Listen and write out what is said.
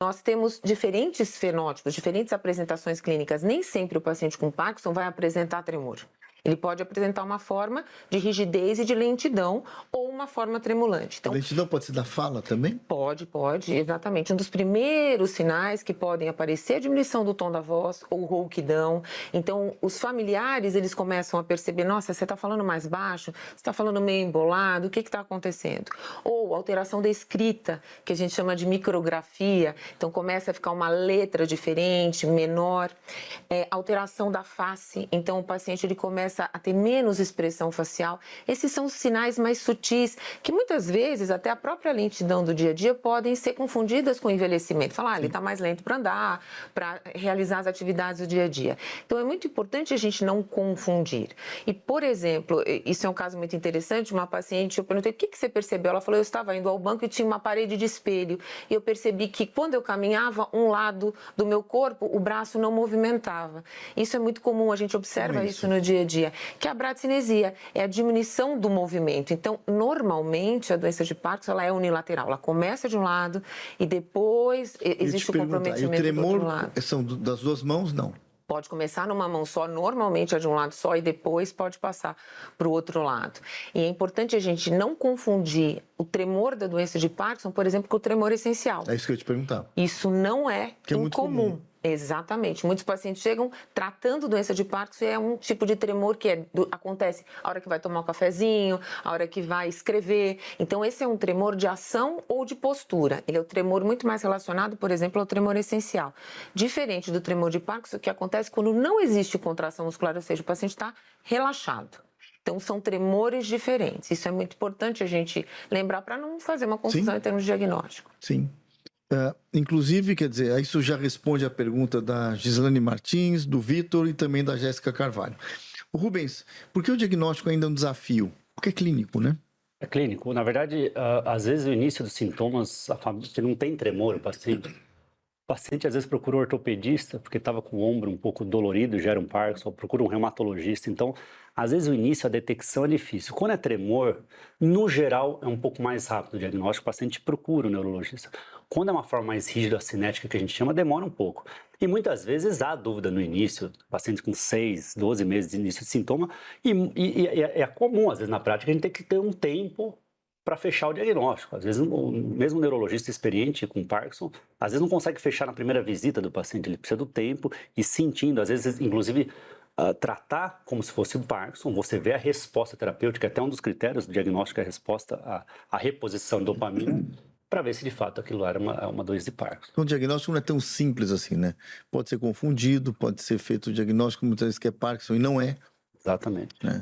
Nós temos diferentes fenótipos, diferentes apresentações clínicas. Nem sempre o paciente com Parkinson vai apresentar tremor. Ele pode apresentar uma forma de rigidez e de lentidão ou uma forma tremulante. Então, a lentidão pode ser da fala também? Pode, exatamente. Um dos primeiros sinais que podem aparecer é a diminuição do tom da voz ou rouquidão. Então, os familiares, eles começam a perceber, nossa, você está falando mais baixo, você está falando meio embolado, o que está acontecendo? Ou alteração da escrita, que a gente chama de micrografia. Então, começa a ficar uma letra diferente, menor. Alteração da face. Então, o paciente ele começa a ter menos expressão facial. Esses são os sinais mais sutis, que muitas vezes até a própria lentidão do dia a dia podem ser confundidas com o envelhecimento. Falar, ele está mais lento para andar, para realizar as atividades do dia a dia. Então, é muito importante a gente não confundir. E, por exemplo, isso é um caso muito interessante, uma paciente, eu perguntei, o que você percebeu? Ela falou, eu estava indo ao banco e tinha uma parede de espelho. E eu percebi que quando eu caminhava, um lado do meu corpo, o braço não movimentava. Isso é muito comum, a gente observa isso no dia a dia. Que é a bradicinesia, é a diminuição do movimento. Então, normalmente, a doença de Parkinson ela é unilateral. Ela começa de um lado e depois existe o comprometimento do outro lado. E o tremor são das duas mãos? Não. Pode começar numa mão só, normalmente é de um lado só e depois pode passar para o outro lado. E é importante a gente não confundir o tremor da doença de Parkinson, por exemplo, com o tremor essencial. É isso que eu ia te perguntar. Isso não é que incomum. É muito comum. Exatamente. Muitos pacientes chegam tratando doença de Parkinson e é um tipo de tremor que acontece a hora que vai tomar um cafezinho, a hora que vai escrever. Então, esse é um tremor de ação ou de postura. Ele é o tremor muito mais relacionado, por exemplo, ao tremor essencial. Diferente do tremor de Parkinson, que acontece quando não existe contração muscular, ou seja, o paciente está relaxado. Então, são tremores diferentes. Isso é muito importante a gente lembrar para não fazer uma confusão em termos de diagnóstico. Sim. Inclusive, quer dizer, isso já responde a pergunta da Gislane Martins, do Vitor e também da Jéssica Carvalho. O Rubens, por que o diagnóstico ainda é um desafio? Porque é clínico, né? É clínico. Na verdade, às vezes o início dos sintomas, que não tem tremor, o paciente às vezes procura um ortopedista porque estava com o ombro um pouco dolorido, gera um Parkinson, procura um reumatologista. Então, às vezes o início, a detecção é difícil. Quando é tremor, no geral, é um pouco mais rápido o diagnóstico, o paciente procura o neurologista. Quando é uma forma mais rígida, cinética, que a gente chama, demora um pouco. E muitas vezes há dúvida no início, paciente com 6, 12 meses de início de sintoma, e é comum, às vezes na prática, a gente tem que ter um tempo para fechar o diagnóstico. Às vezes, mesmo o neurologista experiente com Parkinson, às vezes não consegue fechar na primeira visita do paciente, ele precisa do tempo e sentindo, às vezes, inclusive, tratar como se fosse o Parkinson, você vê a resposta terapêutica, até um dos critérios do diagnóstico é a resposta à reposição de dopamina, para ver se de fato aquilo era uma doença de Parkinson. Então, o diagnóstico não é tão simples assim, né? Pode ser confundido, pode ser feito o diagnóstico muitas vezes que é Parkinson e não é. Exatamente. Né?